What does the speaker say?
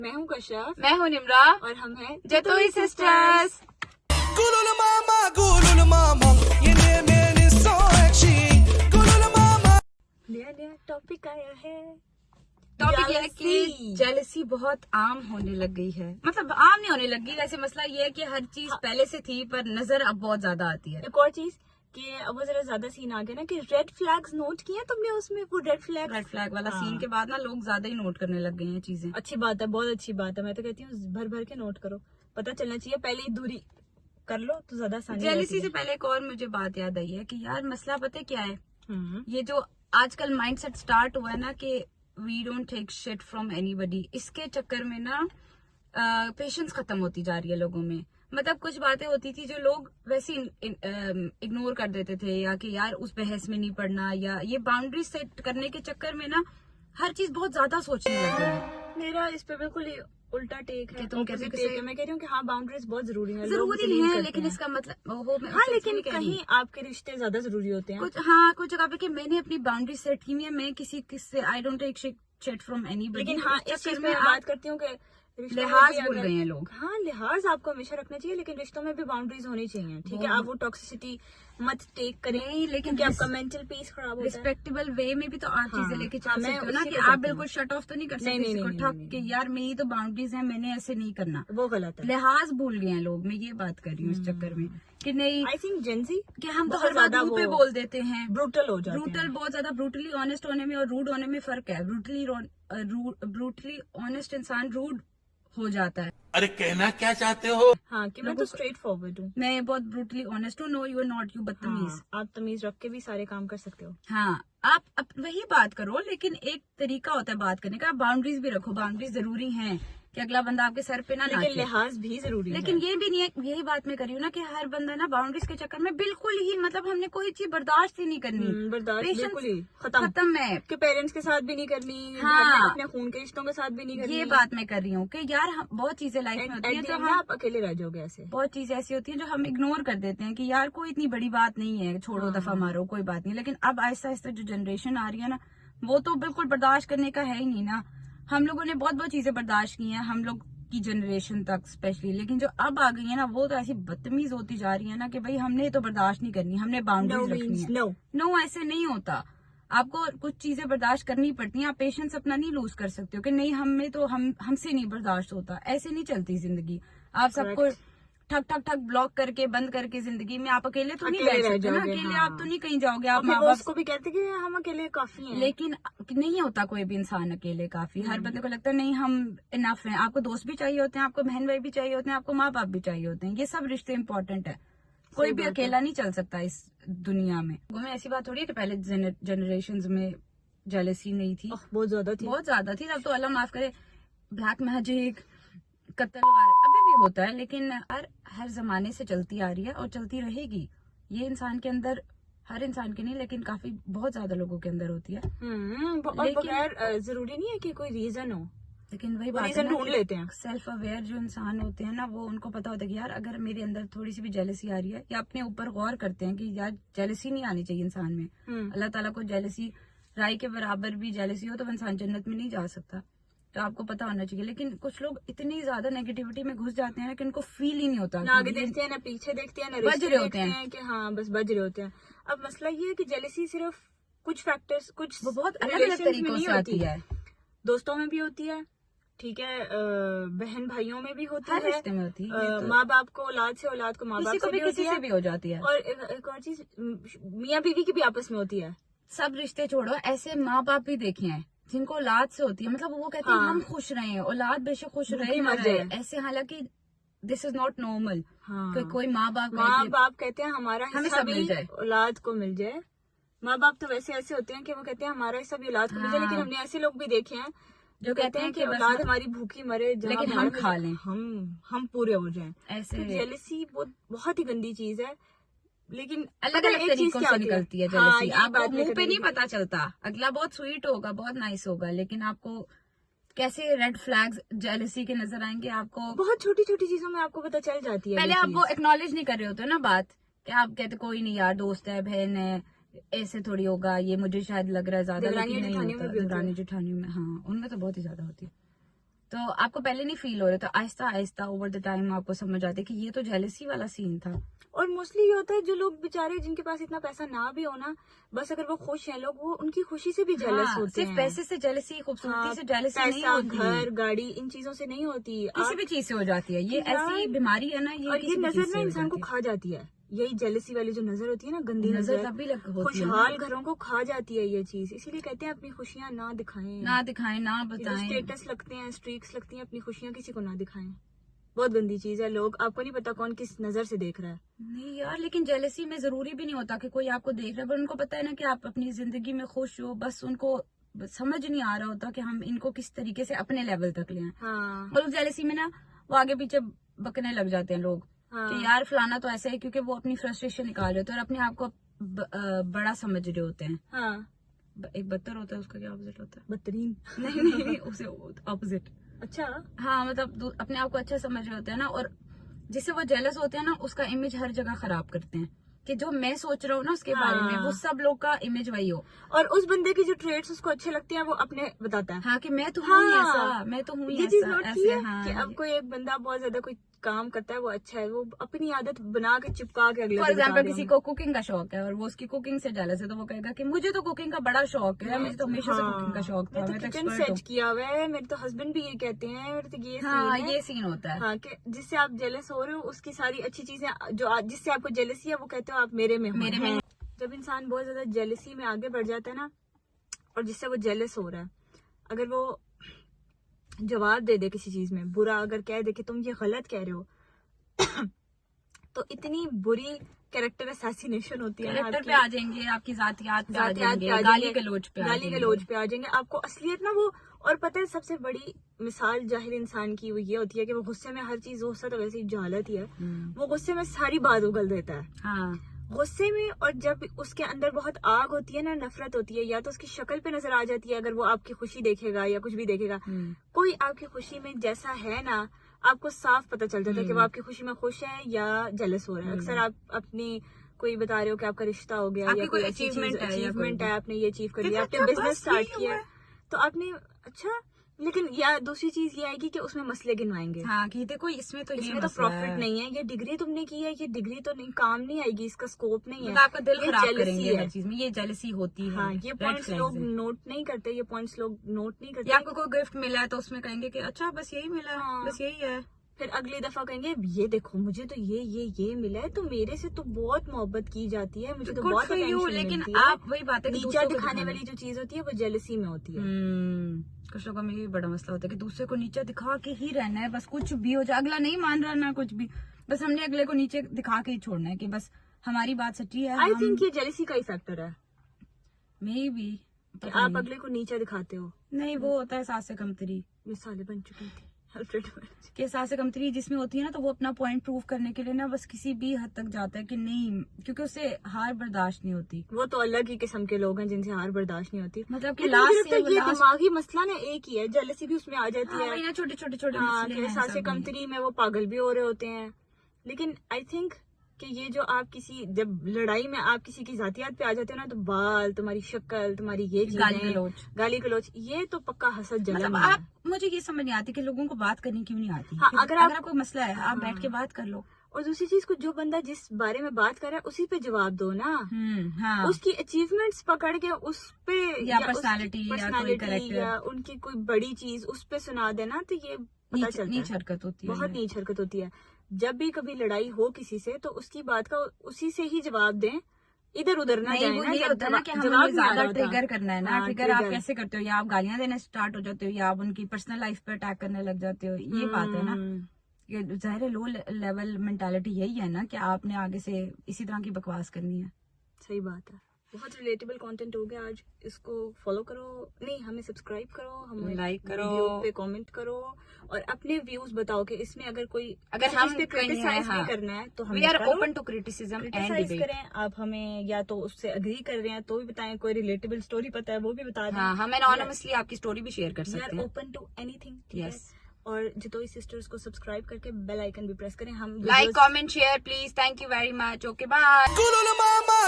मैं हूँ कश्यप, मैं हूँ निम्रा और हम हैं जतोई सिस्टर्स। नया टॉपिक आया है। टॉपिक ये है कि जेलसी बहुत आम होने लग गई है। मतलब आम नहीं होने लग गई, वैसे मसला ये है कि हर चीज पहले से थी पर नजर अब बहुत ज्यादा आती है। एक और चीज कि अब वो जरा ज्यादा सीन आ गया ना कि रेड फ्लैग्स नोट किए तुमने उसमें, वो रेड फ्लैग वाला सीन के बाद ना लोग ज्यादा ही नोट करने लग गए हैं चीजें। अच्छी बात है, बहुत अच्छी बात है। मैं तो कहती हूँ भर भर के नोट करो, पता चलना चाहिए। पहले ही दूरी कर लो तो ज्यादा आसानी जेलसी से पहले एक और मुझे बात याद आई है कि यार मसला पता है क्या है, ये जो आजकल माइंडसेट स्टार्ट हुआ है ना कि we don't take shit from anybody, इसके चक्कर में ना पेशेंस खत्म होती जा रही है लोगों में। मतलब कुछ बातें होती थी जो लोग वैसे इग्नोर कर देते थे, या कि यार उस बहस में नहीं पड़ना, या ये बाउंड्री सेट करने के चक्कर में ना हर चीज बहुत ज्यादा सोचने लग गई है। मेरा इस पे बिल्कुल ही उल्टा टेक है। तुम कहते टेक है। मैं कह रही हूँ कि हाँ, बाउंड्रीज बहुत जरूरी है, लेकिन इसका मतलब वो हाँ, लेकिन कहीं आपके रिश्ते ज्यादा जरूरी होते हैं। कुछ जगह पे कि मैंने अपनी बाउंड्री सेट की हुई है, मैं किसी किससे I don't take shit from anybody. लेकिन हाँ, इस चीज में मैं बात करती हूँ कि लिहाज भूल गए हैं लोग। हाँ, लिहाज आपको हमेशा रखना चाहिए, लेकिन रिश्तों में भी बाउंड्रीज होनी चाहिए। ठीक है, आप वो टॉक्सिसिटी मत टेक करें, लेकिन आपका मेंटल पीस खराब होता है। रिस्पेक्टेबल वे में भी तो आप चीजें लेके चल सकते हो ना, कि आप बिल्कुल शट ऑफ तो नहीं कर सकते किसी को ठक के यार मेरी तो बाउंड्रीज है, मैंने ऐसे नहीं करना, वो गलत है। लिहाज भूल गए हैं लोग। मैं ये बात कर रही हूँ इस चक्कर में कि नहीं, आई थिंक जेंजी कि हम तो हर बात मुंह पे बोल देते हैं, ब्रूटल हो जाते हैं। ब्रूटल बहुत ज्यादा, ब्रूटली ऑनेस्ट होने में और रूड होने में फर्क है। ब्रूटली ऑनेस्ट इंसान रूड हो जाता है। अरे कहना क्या चाहते हो? हाँ, कि मैं तो स्ट्रेट फॉरवर्ड हूँ, मैं बहुत ब्रूटली ऑनेस्ट हूँ। No you are not, you बदतमीज। आप तमीज रख के भी सारे काम कर सकते हो। हाँ, आप वही बात करो, लेकिन एक तरीका होता है बात करने का। बाउंड्रीज भी रखो, बाउंड्रीज जरूरी हैं कि अगला बंदा आपके सर पे ना नाचे। लेकिन लिहाज भी जरूरी है। लेकिन ये भी नहीं है, यही बात मैं कर रही हूँ ना कि हर बंदा ना बाउंड्रीज के चक्कर में बिल्कुल ही, मतलब हमने कोई चीज बर्दाश्त ही नहीं करनी, बर्दाश्त बिल्कुल ही खत्म है। कि पेरेंट्स के साथ भी नहीं करनी, हाँ, अपने खून के रिश्तों के साथ भी नहीं करनी। ये बात मैं कर रही हूँ कि यार हम बहुत चीजें लाइफ में होती हैं तो आप अकेले रह जाओगे। ऐसे बहुत चीजें ऐसी होती हैं जो हम इग्नोर कर देते हैं कि यार कोई इतनी बड़ी बात नहीं है, छोड़ो दफा मारो, कोई बात नहीं। लेकिन अब आहिस्ता आहिस्ता जो जनरेशन आ रही है ना, वो तो बिल्कुल बर्दाश्त करने का है ही नहीं ना। हम लोगों ने बहुत बहुत चीजें बर्दाश्त की हैं, हम लोग की जनरेशन तक स्पेशली, लेकिन जो अब आ गई है ना वो तो ऐसी बदतमीज होती जा रही है ना कि भाई हमने तो बर्दाश्त नहीं करनी, हमने बाउंड्रीज रखनी है। नो, ऐसे नहीं होता। आपको कुछ चीजें बर्दाश्त करनी पड़ती हैं। आप पेशेंस अपना नहीं लूज कर सकते हो कि नहीं हमें तो हमसे नहीं बर्दाश्त होता। ऐसे नहीं चलती जिंदगी। आप सबको ठक ठक ठक ब्लॉक करके बंद करके जिंदगी में आप अकेले तो नहीं बैठ सकते ना। अकेले आप तो नहीं कहीं जाओगे। आप माँ बाप को भी कहते कि हम अकेले काफी हैं, लेकिन नहीं होता कोई भी इंसान अकेले काफी। हर बंदे को लगता है नहीं हम इनफ हैं। आपको दोस्त भी चाहिए होते हैं, आपको बहन भाई भी चाहिए होते हैं, आपको माँ बाप भी चाहिए होते हैं। ये सब रिश्ते इंपॉर्टेंट है। कोई भी अकेला नहीं चल सकता इस दुनिया में। ऐसी बात थोड़ी है कि पहले जनरेशन में जेलसी नहीं थी, बहुत ज्यादा थी। अब तो अल्लाह माफ करे ब्लैक मैजिक, कत्ल अभी भी होता है, लेकिन हर जमाने से चलती आ रही है और चलती रहेगी। ये इंसान के अंदर, हर इंसान के नहीं लेकिन काफी बहुत ज्यादा लोगों के अंदर होती है। बगैर जरूरी नहीं है कि कोई रीजन हो, लेकिन वही बात है ना, लेते हैं सेल्फ अवेयर जो इंसान होते हैं ना, वो उनको पता होता है कि यार अगर मेरे अंदर थोड़ी सी भी जेलसी आ रही है, या अपने ऊपर गौर करते हैं कि यार जेलसी नहीं आनी चाहिए इंसान में। अल्लाह ताला को जेलसी राई के बराबर भी जेलसी हो तो इंसान जन्नत में नहीं जा सकता, तो आपको पता होना चाहिए। लेकिन कुछ लोग इतनी ज्यादा नेगेटिविटी में घुस जाते हैं ना कि उनको फील ही नहीं होता, ना आगे देखते हैं ना पीछे देखते हैं ना बज रहे होते हैं कि हाँ बस बज रहे होते हैं। अब मसला ये है कि जेलसी सिर्फ कुछ फैक्टर्स, कुछ वो बहुत अलग अलग तरीकों से आती है। दोस्तों में भी होती है, ठीक है, बहन भाइयों में भी होती है, रिश्ते में होती है, माँ बाप को औलाद से, औलाद को माँ बाप से भी किसी से भी हो जाती है। और एक और चीज मियाँ बीवी की भी आपस में होती है। सब रिश्ते छोड़ो, ऐसे माँ बाप भी देखे हैं जिनको औलाद से होती है, मतलब वो कहते हैं हम खुश रहे, औलाद बेशक खुश रहे मर जाए ऐसे, हालांकि दिस इज नॉट नॉर्मल। कोई माँ बाप कहते हैं हमारा हमें हिस्सा सब मिल जाए, औलाद को मिल जाए। माँ बाप तो वैसे ऐसे होते हैं कि वो कहते हैं हमारा हिस्सा भी औलाद को मिल जाए, लेकिन हमने ऐसे लोग भी देखे हैं जो कहते हैं कि औलाद हमारी भूखी मरे, लेकिन हम खा लें, हम पूरे हो जाएं। ऐसे जेलसी बहुत ही गंदी चीज है, लेकिन अलग अलग तरीकों से निकलती है जेलसी। आपको मुंह पे नहीं पता चलता, अगला बहुत स्वीट होगा, बहुत नाइस होगा, लेकिन आपको कैसे रेड फ्लैग्स जेलसी के नजर आएंगे, आपको बहुत छोटी छोटी चीजों में आपको पता चल जाती है। पहले आप वो एक्नॉलेज नहीं कर रहे होते ना बात, कि आप कहते कोई नहीं यार दोस्त है बहन है, ऐसे थोड़ी होगा, ये मुझे शायद लग रहा है ज्यादा, लेकिन नहीं होता। देवरानी जेठानियों में हाँ, उनमें तो बहुत ही ज्यादा होती है। तो आपको पहले नहीं फील हो रहा, तो Aahista Aahista over the time आपको समझ आते कि ये तो जेलसी वाला सीन था। और मोस्टली ये होता है जो लोग बेचारे जिनके पास इतना पैसा ना भी हो ना, बस अगर वो खुश हैं लोग, वो उनकी खुशी से भी जेलस हाँ, होते सिर्फ हैं। पैसे से जेलसी, खूबसूरती हाँ, से जेलसी नहीं पैसा, होती, घर, गाड़ी, इन चीजों से नहीं होती। किसी भी चीज से हो जाती है। ये ऐसी बीमारी है ना, ये और ये किसी भी नजर चीज ना से हो इंसान को जाती है। खा जाती है। यही जेलसी वाली जो नजर होती है ना, गंदी नजर नजर, तभी होती है खुशहाल घरों को खा जाती है ये चीज। इसीलिए कहते हैं अपनी खुशियां ना दिखाएं, ना दिखाएं, ना जो बताएं। स्टेटस लगते हैं, स्ट्रीक्स लगती हैं, अपनी खुशियां किसी को ना दिखाएं। बहुत गंदी चीज है। लोग, आपको नहीं पता कौन किस नजर से देख रहा है। नहीं यार, लेकिन जेलसी में जरूरी भी नहीं होता कि कोई आपको देख रहा है, पर उनको पता है ना कि आप अपनी जिंदगी में खुश हो, बस उनको समझ नहीं आ रहा होता कि हम इनको किस तरीके से अपने लेवल तक ले आए। हाँ, और उस जेलसी में ना वो आगे पीछे बकने लग जाते हैं लोग हाँ। कि यार फलाना तो ऐसा है, क्योंकि वो अपनी फ्रस्ट्रेशन निकाल रहे होते हैं और अपने आप को बड़ा समझ रहे होते हैं। हाँ, एक बदतर होता है, उसका क्या ऑपोजिट होता है? बदतरीन। नहीं नहीं, उसे ऑपोजिट। अच्छा, हाँ, मतलब अपने आप को अच्छा समझ रहे होते हैं ना, और जिससे वो जेलस होते हैं ना, उसका इमेज हर जगह खराब करते हैं कि जो मैं सोच रहा हूँ ना उसके बारे में, हाँ। वो सब लोग का इमेज वही हो। और उस बंदे की जो ट्रेड्स उसको अच्छे लगते हैं वो अपने बताता है। हाँ, कि मैं तो हूँ ही हाँ। ऐसा, मैं तो हूँ ही ये चीज ऐसा, नोट की ऐसे। है हाँ, कि अब कोई एक बंदा बहुत ज्यादा कोई काम करता है, वो अच्छा है, वो अपनी आदत बना के चिपका के अगले फॉर को बता एग्जाम्पल रहे किसी हैं। को कुकिंग का शौक है और वो उसकी कुकिंग से जेलस है, तो वो कहेगा कि मुझे तो कुकिंग का बड़ा शौक है, मुझे तो हमेशा से कुकिंग का शौक था, मैं तो मैं तो किचन एक्सपर्ट हूँ। सेट किया हुआ है, मेरे तो हस्बैंड भी ये कहते हैं, मेरे तो ये हाँ, सीन है। ये सीन होता है। हाँ, कि जिससे आप जेलस हो रहे हो उसकी सारी अच्छी चीजें जो जिससे आपको जेलसी है, वो कहते हो आप मेरे में हो। मेरे में हैं। जब इंसान बहुत ज्यादा जेलसी में आगे बढ़ जाता है ना, और जिससे वो जेलस हो रहा है, अगर वो जवाब दे दे किसी चीज में बुरा, अगर कह दे कि तुम ये गलत कह रहे हो तो इतनी बुरी कैरेक्टर असैसिनेशन होती है ना कैरेक्टर पे आपकी। आ जाएंगे, आपकी जातियात पे आ जातियात जाएंगे, पे आ गाली जाएंगे, गलौज पे आ गाली जाएंगे। गलौज पे आ जाएंगे। आपको असलियत ना वो, और पता है सबसे बड़ी मिसाल जाहिल इंसान की वो ये होती है कि वो गुस्से में हर चीज, गुस्सा तो वैसे ही जहालत ही है, वो गुस्से में सारी बात उगल देता है हाँ, गुस्से में। और जब उसके अंदर बहुत आग होती है ना, नफरत होती है, या तो उसकी शक्ल पे नजर आ जाती है अगर वो आपकी खुशी देखेगा या कुछ भी देखेगा। कोई आपकी खुशी में जैसा है ना, आपको साफ पता चल जाता है कि वो आपकी खुशी में खुश है या जेलस हो रहा है। अक्सर आप अपनी कोई बता रहे हो कि आपका रिश्ता हो गया या कोई अचीवमेंट है, आपने ये अचीव कर लिया, आपने बिजनेस स्टार्ट किया, तो आपने अच्छा, लेकिन या दूसरी चीज ये आएगी कि उसमें मसले गिनवाएंगे। हाँ, कि देखो इसमें तो ये इसमें तो मसला प्रॉफिट है। नहीं है, ये डिग्री तुमने की है, ये डिग्री तो नहीं काम नहीं आएगी, इसका स्कोप नहीं है। मतलब आपका दिल ये खराब jealousy करेंगे है। हर चीज में, ये जेलसी होती है। हाँ, ये Red पॉइंट्स flags लोग हैं। नोट नहीं करते, ये पॉइंट्स लोग नोट नहीं या करते। आपको कोई गिफ्ट मिला है तो उसमें कहेंगे कि अच्छा बस यही मिला है, हाँ। बस यही है। फिर अगली दफा कहेंगे ये देखो मुझे तो ये मिला है, तो मेरे से तो बहुत मोहब्बत की जाती है, मुझे तो Good बहुत for you, attention लेकिन मिलती है। आप वही बात है कि नीचा दूसरों को दिखाने दिखाना। वाली जो चीज होती है वो जेलसी में होती है। कुछ लोगों में ये भी बड़ा मसला होता है कि दूसरे को नीचे दिखा के ही रहना है, बस कुछ भी हो जाए, अगला नहीं मान रहा ना कुछ भी, बस हमने अगले को नीचे दिखा के ही छोड़ना है कि बस हमारी बात सच्ची है। आई थिंक ये जेलसी का ही फैक्टर है मे बी कि आप अगले को नीचा दिखाते हो। नहीं, वो होता है सास से कमतरी, मिसालें बन चुकी थी अल्फ्रेड वर्ज। कि सास से कमतरी जिसमें होती है ना, तो वो अपना पॉइंट प्रूव करने के लिए ना बस किसी भी हद तक जाता है कि नहीं, क्योंकि उससे हार बर्दाश्त नहीं होती। वो तो अलग ही किस्म के लोग हैं जिनसे हार बर्दाश्त नहीं होती। मतलब कि लेकिन मुझे लास्ट लगता है से ये लास्ट, दिमागी मसला ना एक ही है, जेलसी भी उसमें आ जाती है। ना छोटे छोटे छोटे हाँ, मसले कि हैं सासे सब में। कमतरी में वो पागल भी हो रहे होते हैं। लेकिन आई थिंक कि ये जो आप किसी, जब लड़ाई में आप किसी की जातियात पे आ जाते हो ना, तो बाल, तुम्हारी शक्ल, तुम्हारी ये गाली चीजें, गलौज। गाली गलौज, ये तो पक्का हसद जलन मतलब है। आप, मुझे ये समझ नहीं आती कि लोगों को बात करनी क्यों नहीं आती। हाँ, कि अगर अगर आप- आपको मसला है, आप बैठ के बात कर लो। और दूसरी चीज को, जो बंदा जिस बारे में बात कर रहा है उसी पे जवाब दो ना। हाँ, उसकी अचीवमेंट्स पकड़ के उस पे, या उसकी personality या कोई personality character। या उनकी कोई बड़ी चीज उस पे सुना देना, तो ये पता चलता नीच है, हरकत होती है। बहुत नीच हरकत होती है। जब भी कभी लड़ाई हो किसी से, तो उसकी बात का उसी से ही जवाब दें, इधर उधर ना नहीं, जाए वो ना। ये जब होता है ना कि जवाब हमें नहीं आ ज्यादा रहा होता। ट्रिगर करना है ना। हाँ, ट्रिगर आप trigger। कैसे करते हो, या आप गालियां देने स्टार्ट हो जाते हो, या आप उनकी पर्सनल लाइफ पे अटैक करने लग जाते हो। ये बात है ना, ये ज़ाहिर लो लेवल मेंटालिटी यही है ना कि आपने आगे से इसी तरह की बकवास करनी है। सही बात है। बहुत रिलेटेबल कंटेंट हो गया आज, इसको फॉलो करो, नहीं हमें सब्सक्राइब करो, हमें Like करो। वीडियो पे कमेंट करो, और अपने व्यूज बताओ कि इसमें अगर कोई, अगर किसी हम चीज़ पे कहीं हैं, क्रिटिसाइज हाँ। भी करना है तो हम we are open to criticism and criticize debate. करें। आप हमें या तो उससे अग्री कर रहे हैं तो भी बताएं, कोई रिलेटेबल स्टोरी पता है वो भी बता दें। हाँ, हम एनोनिमसली आपकी स्टोरी भी शेयर कर वी आर सकते हैं। Open to anything. Yes. और जितोई सिस्टर्स को सब्सक्राइब करके बेल आइकन भी प्रेस करें। हम like, videos- comment, share please. Thank you very much. Okay, bye. Gulul mama,